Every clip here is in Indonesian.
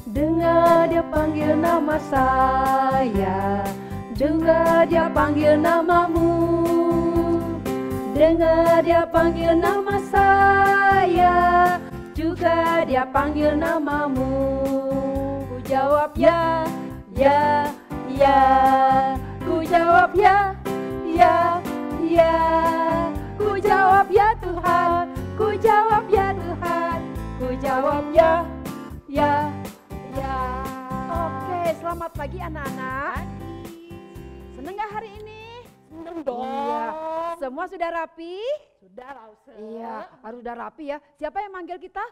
Dengar dia panggil nama saya, juga dia panggil namamu. Dengar dia panggil nama saya, juga dia panggil namamu. Ku jawab ya, ya, ya. Ku jawab ya, ya, ya. Ku jawab ya Tuhan, ku jawab ya Tuhan. Ku jawab ya, ya, ya. Oke, selamat pagi anak-anak. Seneng gak hari ini? Seneng dong. Iya. Semua sudah rapi? Sudah lah, Use. Iya, harus sudah rapi ya. Siapa yang manggil kita?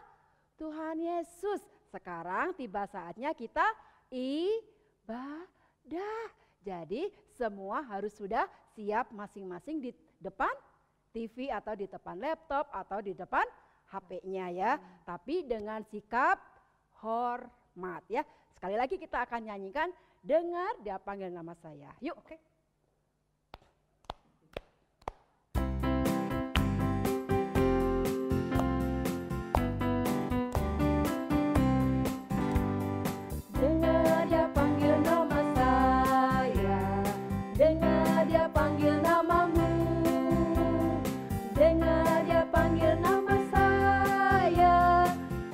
Tuhan Yesus. Sekarang tiba saatnya kita ibadah. Jadi semua harus sudah siap masing-masing di depan TV atau di depan laptop atau di depan HP-nya ya. Tapi dengan sikap hormat ya. Sekali lagi kita akan nyanyikan Dengar Dia Panggil Nama Saya. Yuk. Oke. Dengar dia panggil nama saya, dengar dia panggil namamu. Dengar dia panggil nama saya,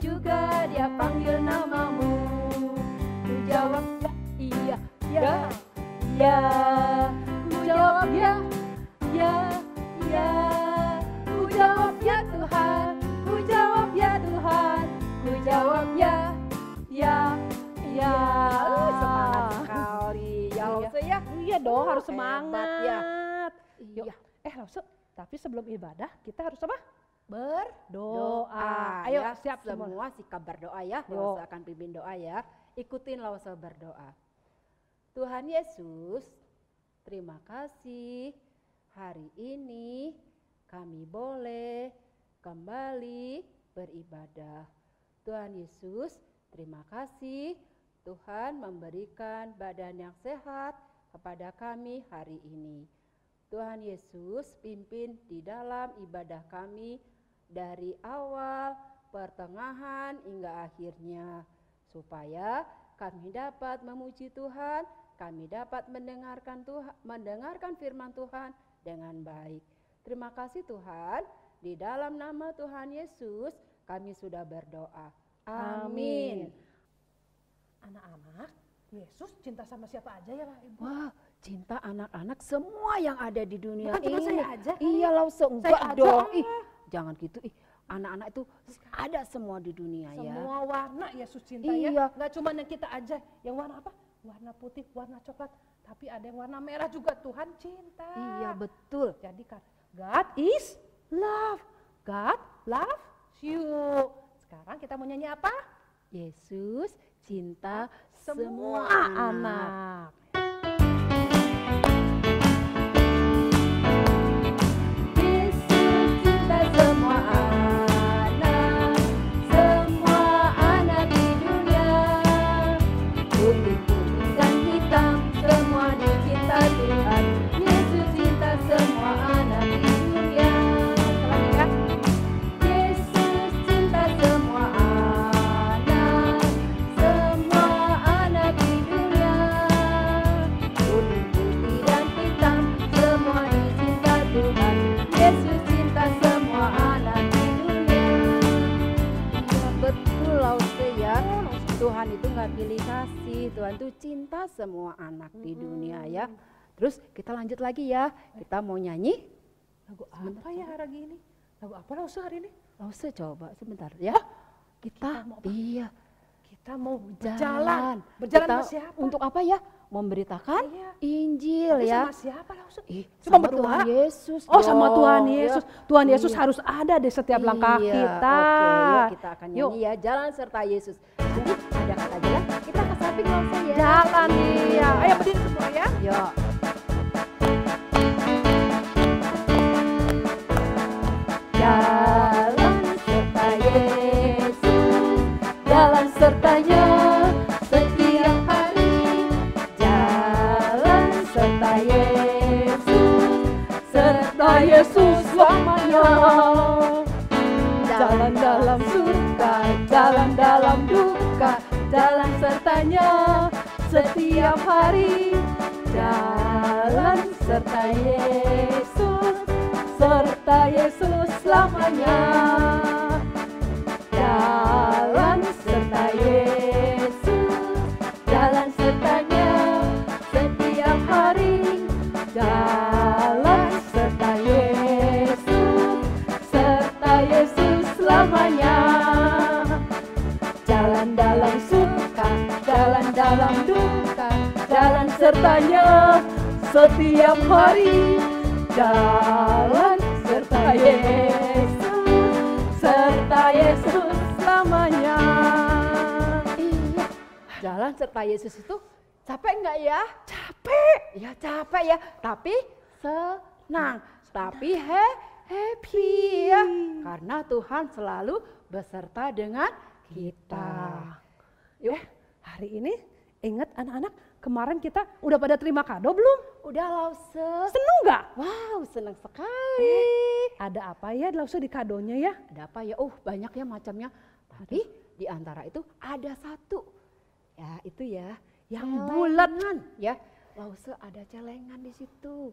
juga dia panggil namamu. Ku jawab ya, iya, ya, ya. Ku jawab ya, ya, ya. Ku jawab ya Tuhan, ku jawab ya Tuhan. Ku jawab ya, ya. Ya, semangat sekali. Ya, Lause ya. Iya dong, harus Hebat semangat. ya. Yuk. Iya. Lause, tapi sebelum ibadah kita harus apa? Berdoa. Ayo, ya. siap Semua sikap berdoa ya. Yuk. Lause akan pimpin doa ya. Ikutin Lause berdoa. Tuhan Yesus, terima kasih hari ini kami boleh kembali beribadah. Tuhan Yesus, terima kasih Tuhan memberikan badan yang sehat kepada kami hari ini. Tuhan Yesus pimpin di dalam ibadah kami dari awal, pertengahan hingga akhirnya. Supaya kami dapat memuji Tuhan, kami dapat mendengarkan firman Tuhan dengan baik. Terima kasih Tuhan, di dalam nama Tuhan Yesus kami sudah berdoa. Amin. Anak-anak, Yesus cinta sama siapa aja ya lah Ibu? Wah, cinta anak-anak semua yang ada di dunia Bukan cuma ini. saya aja. Iya Lause, enggak Saya aja. dong. Ih, jangan gitu. Ih, anak-anak itu ada semua di dunia ya. Semua warna Yesus cinta Iya. ya. Nggak cuma yang kita aja, yang warna apa? Warna putih, warna coklat. Tapi ada yang warna merah juga, Tuhan cinta. Iya betul. Jadi kan, God is love. God loves you. Sekarang kita mau nyanyi apa? Yesus cinta Semua anak. Yesus cinta semua anak di dunia. Putih dan hitam semua dicinta Tuhan. Yesus cinta semua anak di dunia. Selanjutnya, Yesus cinta semua anak di dunia. Putih dan hitam semua dicinta Tuhan. Yesus cinta semua anak di dunia. Ya betul Lause ya. Tuhan itu nggak pilih kasih, Tuhan tuh cinta semua anak di dunia ya. Terus kita lanjut lagi ya. Kita mau nyanyi. lagu apa ya hari ini? Lagu apa Lause hari ini? Lause coba sebentar ya. Kita mau apa? Iya. Kita mau Jalan. berjalan. Berjalan Kita ke siapa? untuk apa ya? Memberitakan Iya. Injil Tapi ya. sama siapa Lause? Ih, Cuma sama berdua? Tuhan Yesus. Oh sama dong, Tuhan ya. Yesus. Tuhan Yesus Iya. harus ada di setiap langkah Iya, kita. Oke, yuk kita akan Yuk. nyanyi ya. Jalan serta Yesus. Nanti ada kata jalan. Kita ke samping Lause ya. Jalan dia. Ayo berdiri semua ya. Yuk. Jalan serta Yesus, jalan sertanya setiap hari. Jalan serta Yesus selamanya. Jalan dalam suka, jalan dalam duka, jalan sertanya setiap hari. Jalan serta Yesus selamanya. Jalan serta Yesus, jalan sertanya setiap hari. Jalan serta Yesus selamanya. Jalan dalam suka, jalan dalam duka, jalan sertanya setiap hari. Jalan serta Yesus selamanya. Iya, jalan serta Yesus itu capek enggak ya? Capek. Ya capek ya, tapi senang, tapi happy ya. Karena Tuhan selalu beserta dengan kita. Yuk, hari ini ingat anak-anak, kemarin kita udah pada terima kado belum? Udah Lause. Seneng nggak? Wow, senang sekali. Ada apa ya Lause di kadonya ya? Ada apa ya? Banyak ya macamnya. Tapi di antara itu ada satu. Ya, itu ya. Yang bulat. Ya, Lause ada celengan di situ.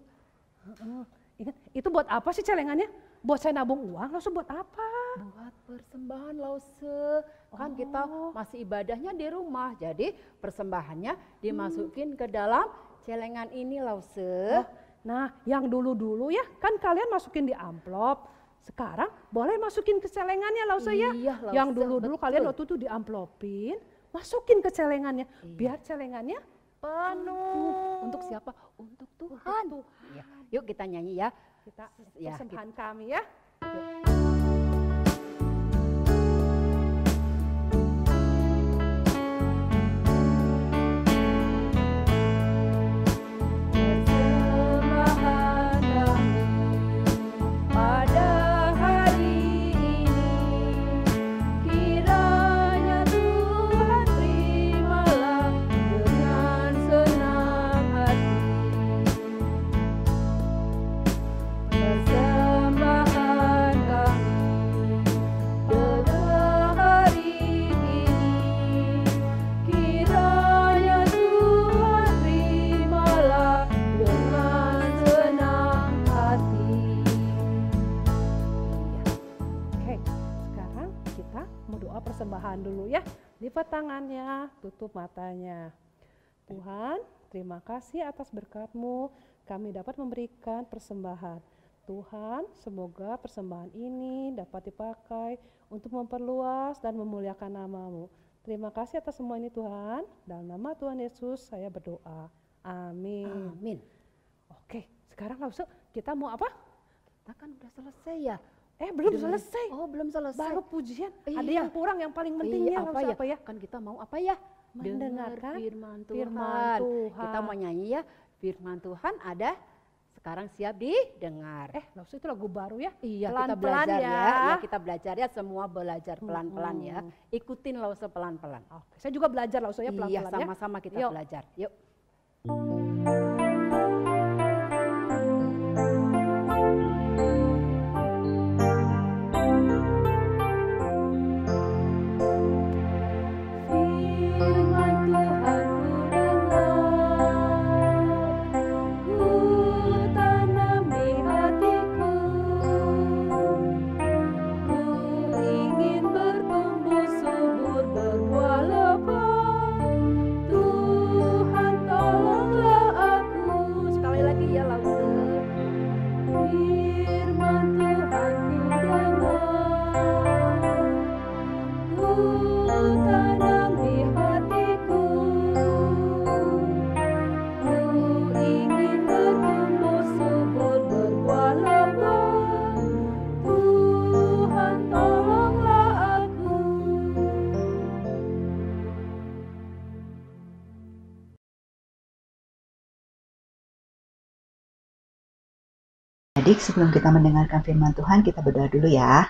Ingat, itu buat apa sih celengannya? Buat saya nabung uang, Lause buat apa? Buat persembahan Lause. Kan kita masih ibadahnya di rumah. Jadi persembahannya dimasukin ke dalam celengan ini Lause. Nah, yang dulu-dulu ya, kan kalian masukin di amplop. Sekarang boleh masukin ke celengannya Lause ya. Iya, Lause, Yang dulu-dulu betul. kalian waktu itu diamplopin, masukin ke celengannya. Iya. Biar celengannya penuh. Untuk siapa? Untuk Tuhan. Ya. Yuk kita nyanyi ya. Kita Ya, persembahan kami ya. Persembahan kami pada hari ini, kiranya Tuhan terimalah dengan senang hati. Persembahan kami pada hari ini, kiranya Tuhan terimalah dengan senang hati. Oke, sekarang kita mau doa persembahan dulu ya. Lipat tangannya, tutup matanya. Tuhan, terima kasih atas berkat-Mu. Kami dapat memberikan persembahan. Tuhan, semoga persembahan ini dapat dipakai untuk memperluas dan memuliakan nama-Mu. Terima kasih atas semua ini Tuhan. Dalam nama Tuhan Yesus saya berdoa. Amin. Amin. Oke, sekarang langsung kita mau apa? Kita kan udah selesai ya. Belum selesai. Oh, belum selesai. Baru pujian. Iya. Ada yang kurang, yang paling pentingnya apa ya? Kan kita mau apa ya? Mendengarkan firman Tuhan. firman Tuhan. Kita mau nyanyi ya. Firman Tuhan ada sekarang siap didengar. Langsung itu lagu baru ya? Iya, kita Pelan-pelan belajar ya. ya. Kita belajar ya, semua belajar pelan-pelan ya. Ikutin Lause pelan-pelan. Oke, saya juga belajar langsung ya Iya, pelan-pelan ya. sama-sama kita Yuk. belajar. Yuk. Firman Tuhan ku tanam di hatiku, ku ingin bertumbuh subur berbuah lebat. Tuhan tolonglah aku. Sekali lagi ya Lause. Firman Tuhan ku tanam di hatiku, ku ingin bertumbuh subur berbuah lebat. Tuhan tolonglah aku. Adik, sebelum kita mendengarkan firman Tuhan, kita berdoa dulu ya.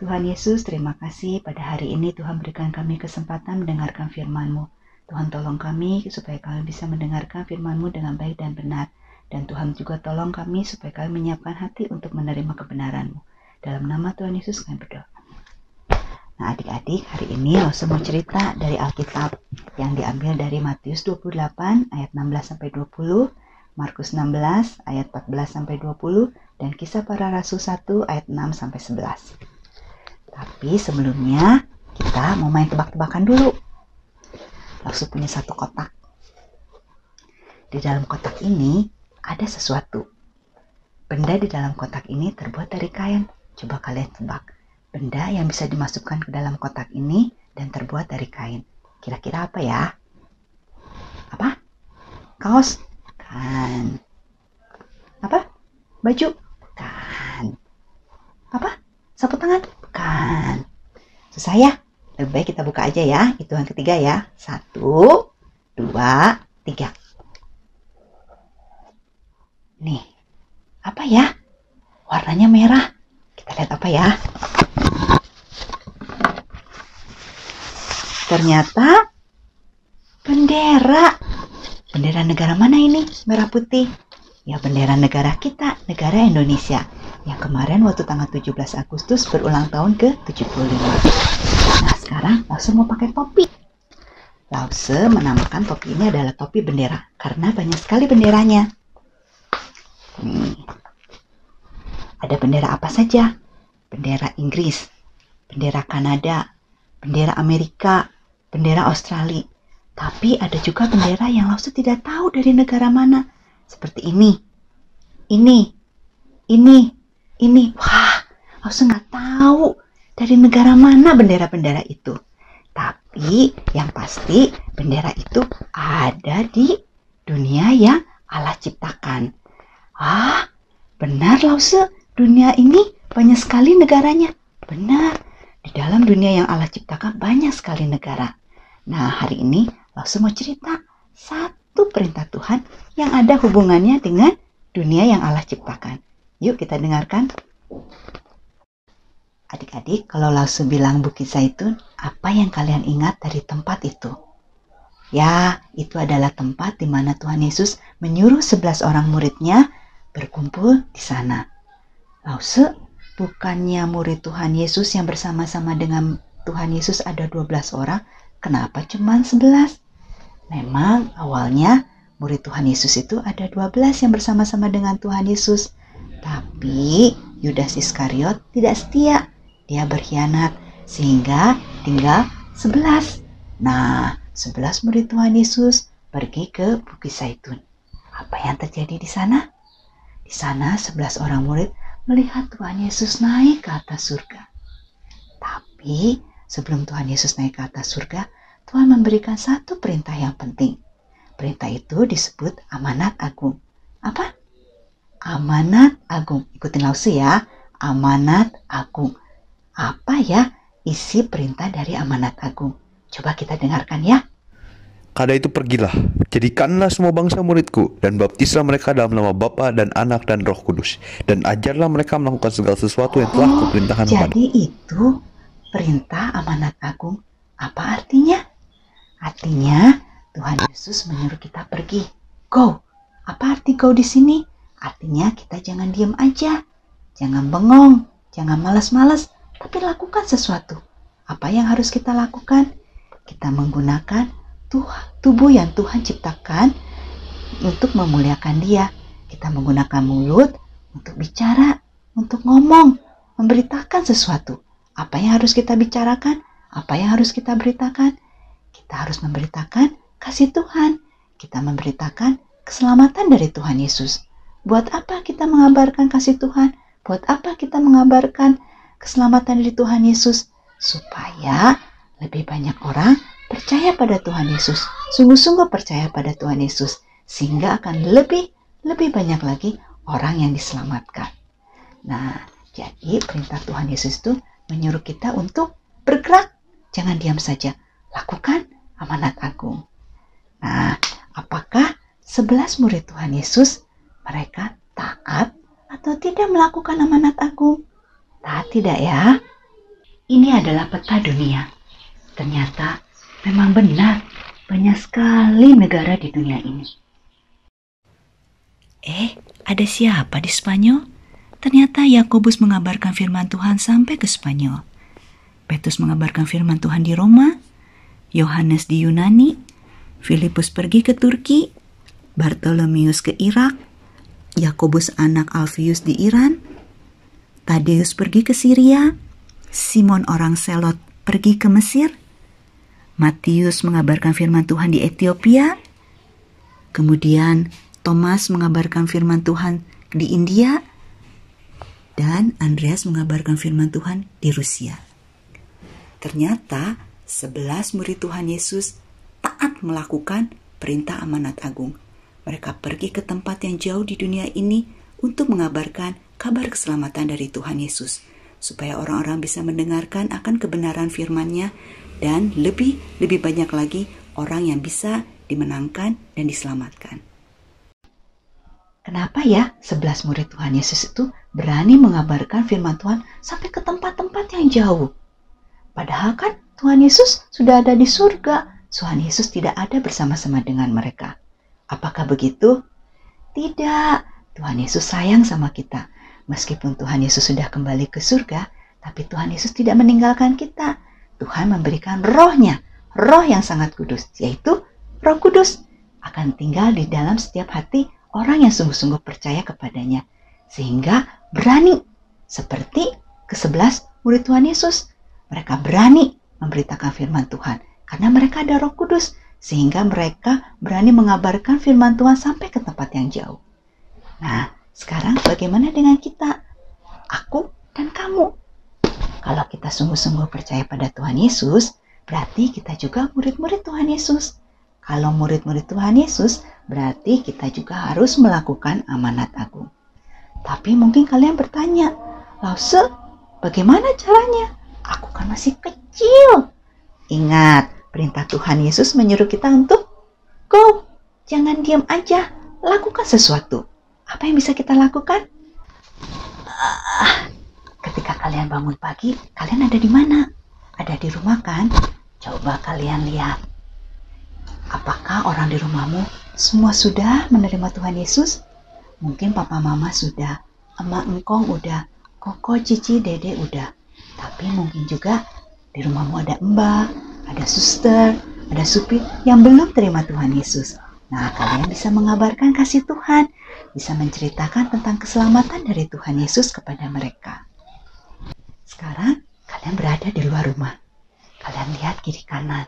Tuhan Yesus, terima kasih pada hari ini Tuhan berikan kami kesempatan mendengarkan firman-Mu. Tuhan tolong kami supaya kami bisa mendengarkan firman-Mu dengan baik dan benar. Dan Tuhan juga tolong kami supaya kami menyiapkan hati untuk menerima kebenaran-Mu. Dalam nama Tuhan Yesus kami berdoa. Nah adik-adik, hari ini Lause mau cerita dari Alkitab yang diambil dari Matius 28 ayat 16-20, Markus 16 ayat 14-20, dan Kisah Para Rasul 1 ayat 6-11. Tapi sebelumnya kita mau main tebak-tebakan dulu. Lause punya satu kotak. Di dalam kotak ini ada sesuatu. Benda di dalam kotak ini terbuat dari kain. Coba kalian tebak. Benda yang bisa dimasukkan ke dalam kotak ini dan terbuat dari kain. Kira-kira apa ya? Apa? Kaos? Kan. Apa? Baju? Kan. Apa? Sapu tangan? Kan. Susah ya? Lebih baik kita buka aja ya. Hitungan ketiga ya. 1, 2, 3. Nih. Apa ya? Warnanya merah. Kita lihat apa ya? Ternyata bendera. Bendera negara mana ini? Merah putih. Ya, bendera negara kita, negara Indonesia. Yang kemarin waktu tanggal 17 Agustus berulang tahun ke-75. Nah, sekarang Lause mau pakai topi. Lause menamakan topi ini adalah topi bendera karena banyak sekali benderanya. Nih. Ada bendera apa saja? Bendera Inggris, bendera Kanada, bendera Amerika, bendera Australia. Tapi ada juga bendera yang Lause tidak tahu dari negara mana. Seperti ini. Wah, Lause nggak tahu dari negara mana bendera-bendera itu. Tapi yang pasti bendera itu ada di dunia yang Allah ciptakan. Benar Lause, dunia ini banyak sekali negaranya. Benar, di dalam dunia yang Allah ciptakan banyak sekali negara. Nah, hari ini Lause mau cerita satu perintah Tuhan yang ada hubungannya dengan dunia yang Allah ciptakan. Yuk kita dengarkan. Adik-adik, kalau Lause bilang Bukit Zaitun, apa yang kalian ingat dari tempat itu? Ya, itu adalah tempat di mana Tuhan Yesus menyuruh 11 orang muridnya berkumpul di sana. Lause, bukannya murid Tuhan Yesus yang bersama-sama dengan Tuhan Yesus ada 12 orang, kenapa cuma 11? Memang awalnya murid Tuhan Yesus itu ada 12 yang bersama-sama dengan Tuhan Yesus. Tapi Yudas Iskariot tidak setia. Dia berkhianat sehingga tinggal 11. Nah, 11 murid Tuhan Yesus pergi ke Bukit Zaitun. Apa yang terjadi di sana? Di Di sana 11 orang murid melihat Tuhan Yesus naik ke atas surga. Tapi sebelum Tuhan Yesus naik ke atas surga, Tuhan memberikan satu perintah yang penting. Perintah itu disebut amanat agung. Apa? Amanat agung. Ikutin Lausi ya. Amanat agung. Apa ya isi perintah dari amanat agung? Coba kita dengarkan ya. Karena itu pergilah, jadikanlah semua bangsa muridku, dan baptislah mereka dalam nama Bapa dan Anak dan Roh Kudus, dan ajarlah mereka melakukan segala sesuatu yang telah kuperintahkan kepadamu. Jadi itu perintah amanat agung. Apa artinya? Artinya Tuhan Yesus menyuruh kita pergi. Go. Apa arti go di sini? Artinya kita jangan diam aja, jangan bengong, jangan malas-malas, tapi lakukan sesuatu. Apa yang harus kita lakukan? Kita menggunakan tubuh yang Tuhan ciptakan untuk memuliakan Dia. Kita menggunakan mulut untuk bicara, untuk ngomong, memberitakan sesuatu. Apa yang harus kita bicarakan? Apa yang harus kita beritakan? Kita harus memberitakan kasih Tuhan. Kita memberitakan keselamatan dari Tuhan Yesus. Buat apa kita mengabarkan kasih Tuhan? Buat apa kita mengabarkan keselamatan dari Tuhan Yesus? Supaya lebih banyak orang percaya pada Tuhan Yesus, sungguh-sungguh percaya pada Tuhan Yesus, sehingga akan lebih banyak lagi orang yang diselamatkan. Nah, jadi perintah Tuhan Yesus itu menyuruh kita untuk bergerak, jangan diam saja, lakukan amanat agung. Nah, apakah 11 murid Tuhan Yesus mereka taat atau tidak melakukan amanat agung? Taat tidak ya? Ini adalah peta dunia. Ternyata memang benar, banyak sekali negara di dunia ini. Ada siapa di Spanyol? Ternyata Yakobus mengabarkan firman Tuhan sampai ke Spanyol. Petrus mengabarkan firman Tuhan di Roma, Yohanes di Yunani, Filipus pergi ke Turki, Bartolomeus ke Irak, Yakobus anak Alfius di Iran, Tadeus pergi ke Syria, Simon orang Selot pergi ke Mesir, Matius mengabarkan firman Tuhan di Ethiopia, kemudian Thomas mengabarkan firman Tuhan di India, dan Andreas mengabarkan firman Tuhan di Rusia. Ternyata 11 murid Tuhan Yesus taat melakukan perintah amanat agung. Mereka pergi ke tempat yang jauh di dunia ini untuk mengabarkan kabar keselamatan dari Tuhan Yesus, supaya orang-orang bisa mendengarkan akan kebenaran firman-Nya, dan lebih banyak lagi orang yang bisa dimenangkan dan diselamatkan. Kenapa ya 11 murid Tuhan Yesus itu berani mengabarkan firman Tuhan sampai ke tempat-tempat yang jauh? Padahal kan Tuhan Yesus sudah ada di surga. Tuhan Yesus tidak ada bersama-sama dengan mereka. Apakah begitu? Tidak. Tuhan Yesus sayang sama kita. Meskipun Tuhan Yesus sudah kembali ke surga, tapi Tuhan Yesus tidak meninggalkan kita. Tuhan memberikan roh-Nya, roh yang sangat kudus, yaitu Roh Kudus, akan tinggal di dalam setiap hati orang yang sungguh-sungguh percaya kepadanya, sehingga berani, seperti ke-11 murid Tuhan Yesus. Mereka berani memberitakan firman Tuhan, karena mereka ada Roh Kudus, sehingga mereka berani mengabarkan firman Tuhan sampai ke tempat yang jauh. Nah, sekarang bagaimana dengan kita? Aku dan kamu. Kalau kita sungguh-sungguh percaya pada Tuhan Yesus, berarti kita juga murid-murid Tuhan Yesus. Kalau murid-murid Tuhan Yesus, berarti kita juga harus melakukan amanat agung. Tapi mungkin kalian bertanya, Lause, bagaimana caranya? Aku kan masih kecil. Ingat, perintah Tuhan Yesus menyuruh kita untuk go. Jangan diam aja, lakukan sesuatu. Apa yang bisa kita lakukan? Ketika kalian bangun pagi, kalian ada di mana? Ada di rumah kan? Coba kalian lihat. Apakah orang di rumahmu semua sudah menerima Tuhan Yesus? Mungkin papa mama sudah, emak engkong udah, koko, cici, dede udah. Tapi mungkin juga di rumahmu ada mbak, ada suster, ada supir yang belum terima Tuhan Yesus. Nah, kalian bisa mengabarkan kasih Tuhan, bisa menceritakan tentang keselamatan dari Tuhan Yesus kepada mereka. Sekarang kalian berada di luar rumah. Kalian lihat kiri kanan.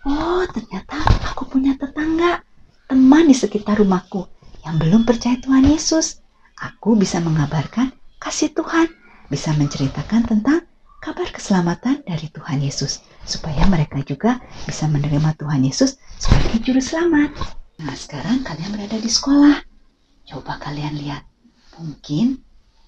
Oh, ternyata aku punya tetangga, teman di sekitar rumahku yang belum percaya Tuhan Yesus. Aku bisa mengabarkan kasih Tuhan, bisa menceritakan tentang kabar keselamatan dari Tuhan Yesus, supaya mereka juga bisa menerima Tuhan Yesus sebagai juru selamat. Nah, sekarang kalian berada di sekolah. Coba kalian lihat, mungkin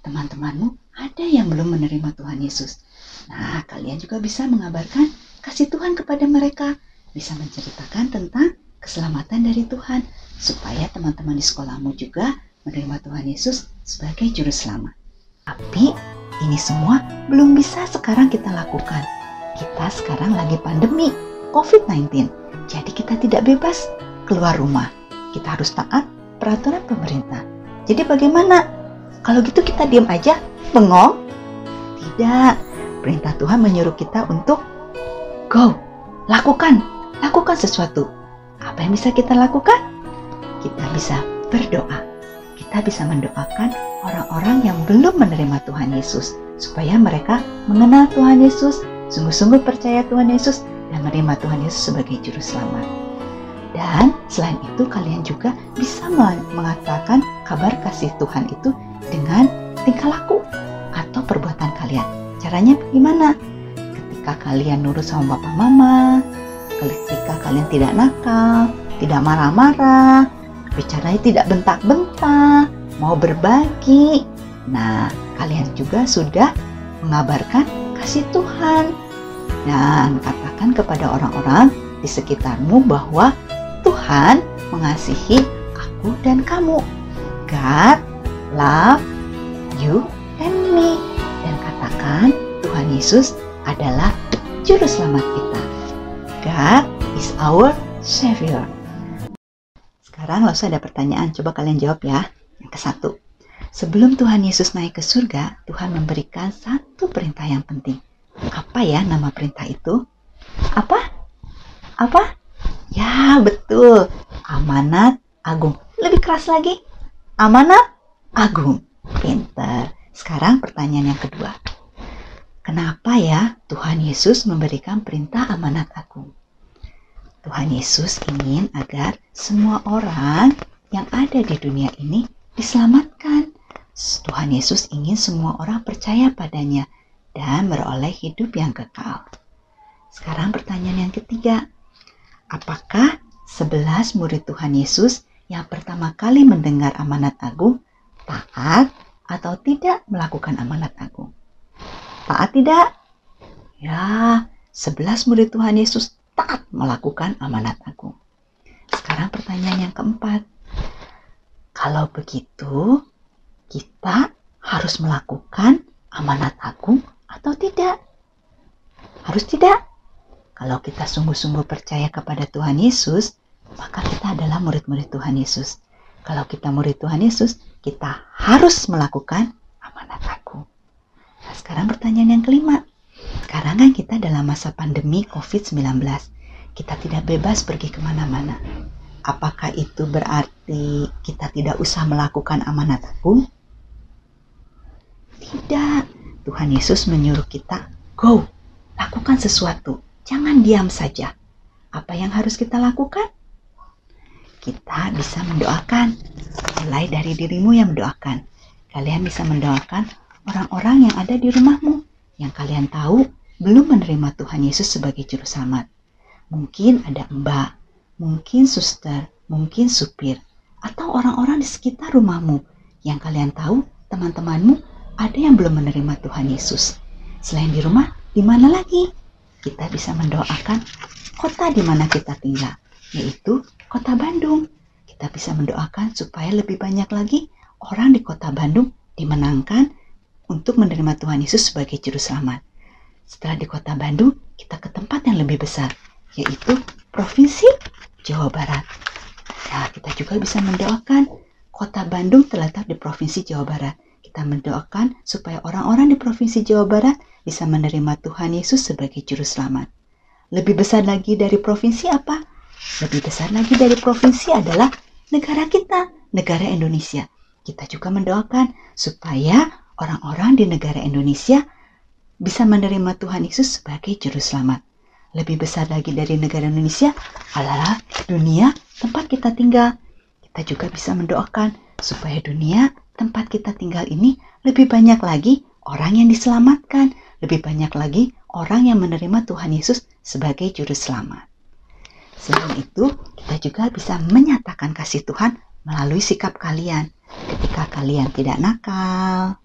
teman-temanmu ada yang belum menerima Tuhan Yesus. Nah, kalian juga bisa mengabarkan kasih Tuhan kepada mereka, bisa menceritakan tentang keselamatan dari Tuhan, supaya teman-teman di sekolahmu juga menerima Tuhan Yesus sebagai juru selamat. Tapi ini semua belum bisa sekarang kita lakukan. Kita sekarang lagi pandemi COVID-19, jadi kita tidak bebas keluar rumah. Kita harus taat peraturan pemerintah. Jadi bagaimana? Kalau gitu kita diam aja, bengong? Tidak. Perintah Tuhan menyuruh kita untuk go, lakukan sesuatu. Apa yang bisa kita lakukan? Kita bisa berdoa. Kita bisa mendoakan orang-orang yang belum menerima Tuhan Yesus, supaya mereka mengenal Tuhan Yesus, sungguh-sungguh percaya Tuhan Yesus, dan menerima Tuhan Yesus sebagai juru selamat. Dan selain itu kalian juga bisa mengatakan kabar kasih Tuhan itu dengan tingkah laku atau perbuatan kalian. Caranya bagaimana? Ketika kalian nurut sama bapak mama, ketika kalian tidak nakal, tidak marah-marah, bicaranya tidak bentak-bentak, mau berbagi. Nah, kalian juga sudah mengabarkan kasih Tuhan. Dan katakan kepada orang-orang di sekitarmu bahwa Tuhan mengasihi aku dan kamu. God love you and me. Dan katakan Tuhan Yesus adalah juru selamat kita. God is our Savior. Sekarang langsung ada pertanyaan, coba kalian jawab ya. Yang ke-1, sebelum Tuhan Yesus naik ke surga, Tuhan memberikan satu perintah yang penting. Apa ya nama perintah itu? Apa? Ya, betul. Amanat agung. Lebih keras lagi. Amanat agung. Pinter. Sekarang pertanyaan yang kedua. Kenapa ya Tuhan Yesus memberikan perintah amanat agung? Tuhan Yesus ingin agar semua orang yang ada di dunia ini diselamatkan. Tuhan Yesus ingin semua orang percaya padanya dan beroleh hidup yang kekal. Sekarang pertanyaan yang ketiga. Apakah 11 murid Tuhan Yesus yang pertama kali mendengar amanat agung taat atau tidak melakukan amanat agung? Taat tidak? Ya, 11 murid Tuhan Yesus taat melakukan amanat agung. Sekarang pertanyaan yang keempat. Kalau begitu, kita harus melakukan amanat agung atau tidak? Harus tidak? Kalau kita sungguh-sungguh percaya kepada Tuhan Yesus, maka kita adalah murid-murid Tuhan Yesus. Kalau kita murid Tuhan Yesus, kita harus melakukan amanat agung. Nah, sekarang pertanyaan yang kelima. Sekarang kan kita dalam masa pandemi COVID-19. Kita tidak bebas pergi kemana-mana. Apakah itu berarti kita tidak usah melakukan amanat agung? Tidak. Tuhan Yesus menyuruh kita, go, lakukan sesuatu. Jangan diam saja. Apa yang harus kita lakukan? Kita bisa mendoakan. Mulai dari dirimu yang mendoakan. Kalian bisa mendoakan orang-orang yang ada di rumahmu, yang kalian tahu belum menerima Tuhan Yesus sebagai juru selamat. Mungkin ada mbak, mungkin suster, mungkin supir, atau orang-orang di sekitar rumahmu yang kalian tahu teman-temanmu ada yang belum menerima Tuhan Yesus. Selain di rumah, di mana lagi? Kita bisa mendoakan kota di mana kita tinggal, yaitu kota Bandung. Kita bisa mendoakan supaya lebih banyak lagi orang di kota Bandung dimenangkan untuk menerima Tuhan Yesus sebagai juru selamat. Setelah di kota Bandung, kita ke tempat yang lebih besar, yaitu Provinsi Jawa Barat. Nah, kita juga bisa mendoakan kota Bandung terletak di Provinsi Jawa Barat. Kita mendoakan supaya orang-orang di Provinsi Jawa Barat bisa menerima Tuhan Yesus sebagai juru selamat. Lebih besar lagi dari provinsi apa? Lebih besar lagi dari provinsi adalah negara kita, negara Indonesia. Kita juga mendoakan supaya orang-orang di negara Indonesia bisa menerima Tuhan Yesus sebagai juru selamat. Lebih besar lagi dari negara Indonesia adalah dunia tempat kita tinggal. Kita juga bisa mendoakan supaya dunia tempat kita tinggal ini lebih banyak lagi orang yang diselamatkan, lebih banyak lagi orang yang menerima Tuhan Yesus sebagai juru selamat. Selain itu, kita juga bisa menyatakan kasih Tuhan melalui sikap kalian. Ketika kalian tidak nakal,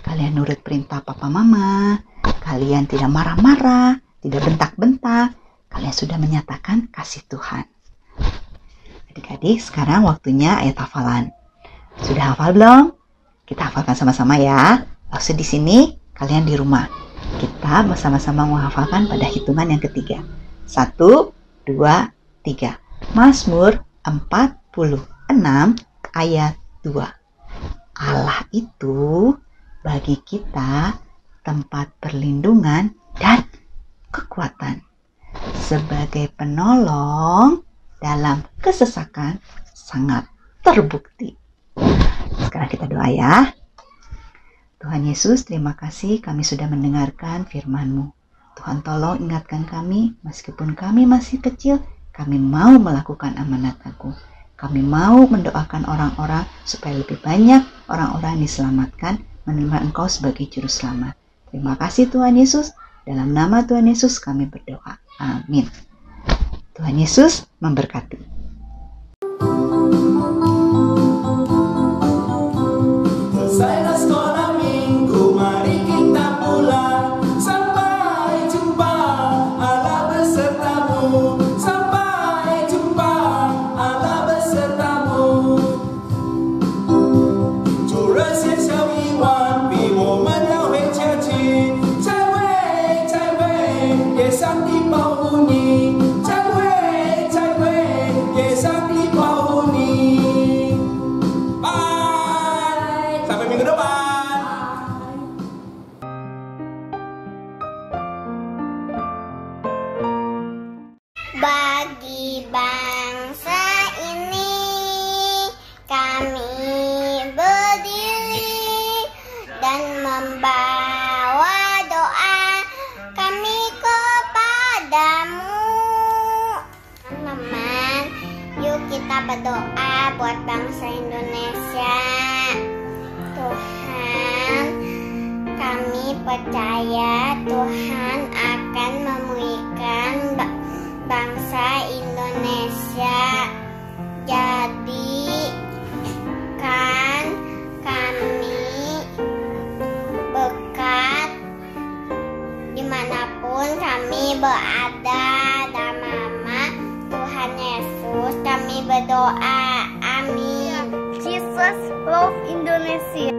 kalian nurut perintah papa mama, kalian tidak marah-marah, tidak bentak-bentak, kalian sudah menyatakan kasih Tuhan. Adik-adik, sekarang waktunya ayat hafalan. Sudah hafal belum? Kita hafalkan sama-sama ya. Langsung di sini, kalian di rumah. Kita bersama-sama menghafalkan pada hitungan yang ketiga. 1, 2, 3. Mazmur 46 ayat 2. Allah itu bagi kita tempat perlindungan dan kekuatan. Sebagai penolong dalam kesesakan sangat terbukti. Sekarang kita doa ya. Tuhan Yesus, terima kasih kami sudah mendengarkan firman-Mu. Tuhan tolong ingatkan kami, meskipun kami masih kecil, kami mau melakukan amanat Aku. Kami mau mendoakan orang-orang supaya lebih banyak orang-orang diselamatkan, menerima Engkau sebagai juru selamat. Terima kasih Tuhan Yesus. Dalam nama Tuhan Yesus kami berdoa. Amin. Tuhan Yesus memberkati. Selesailah sekolah minggu, mari kita pulang. Sampai jumpa, Allah besertamu. Sampai jumpa, Allah besertamu. 主人先笑一晚，比我们要回家去。再会，再会，愿上帝保护你。再会，再会，愿上帝保护你。拜，sampai minggu depan. Bagi bangsa ini kami berdiri dan membawa doa kami kepadamu. Teman-teman, yuk kita berdoa buat bangsa Indonesia. Tuhan, kami percaya Tuhan akan memulihkan bangsa Indonesia. Jadikan kami berkat dimanapun kami berada. Dan Mama Tuhan Yesus kami berdoa. Amin. Jesus love Indonesia.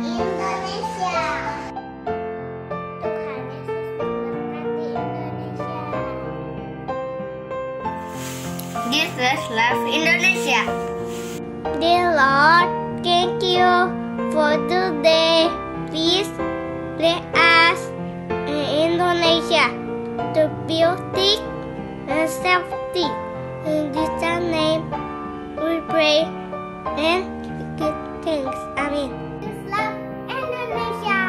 Indonesia. Tuhan Yesus memberkati Indonesia. Jesus love Indonesia. Dear Lord, thank you for today. Please let us in Indonesia to beauty and safety. In Jesus' name we pray and give thanks. Amin. Jesus love Indonesia.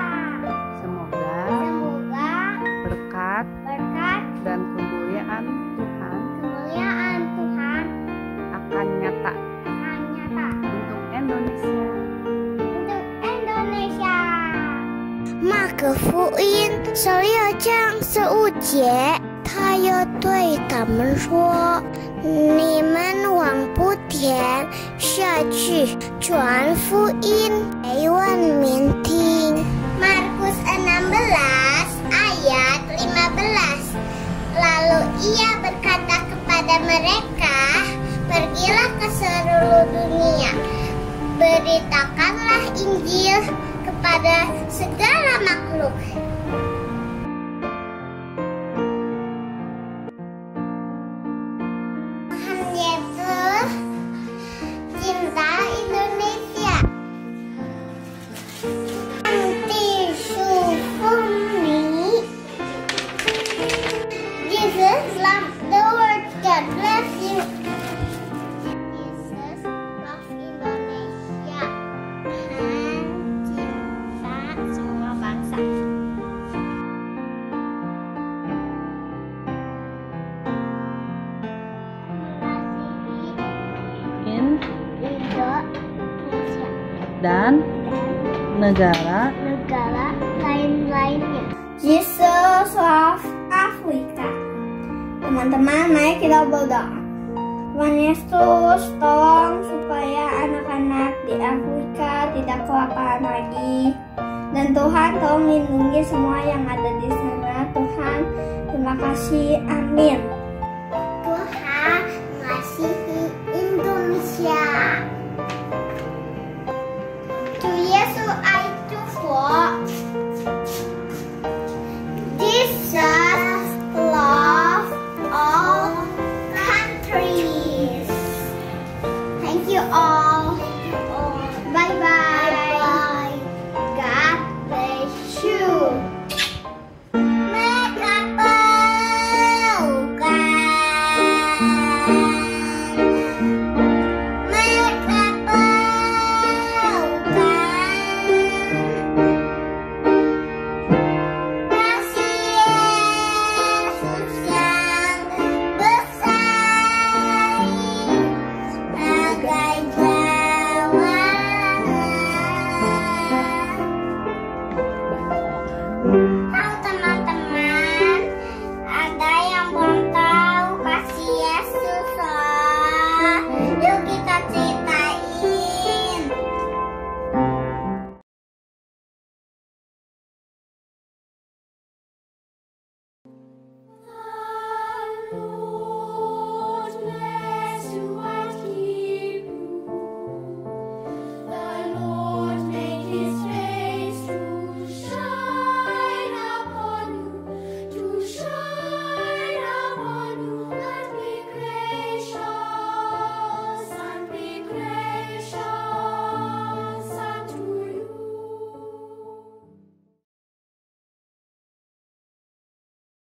Semoga Semoga berkat berkat dan kemuliaan Tuhan kemuliaan Tuhan akan nyata akan nyata untuk Indonesia. untuk Indonesia. 马可福音16章15节，他又对他们说：“你们往不田下去，传福音给万民听。” Markus 16 ayat 15. Lalu ia berkata kepada mereka, "Pergilah ke seluruh dunia, beritakanlah Injil kepada segala makhluk." Tuhan Yesus cinta Indonesia. Anti Sufumi. Jesus love the world. God bless you. Jesus love Indonesia. Tuhan cinta semua bangsa. dan negara lain-lainnya. Jesus love Afrika. Teman-teman, mari kita berdoa. Tuhan Yesus, tolong supaya anak-anak di Afrika tidak kelaparan lagi. Dan Tuhan, tolong lindungi semua yang ada di sana. Tuhan, terima kasih. Amin. Tuhan,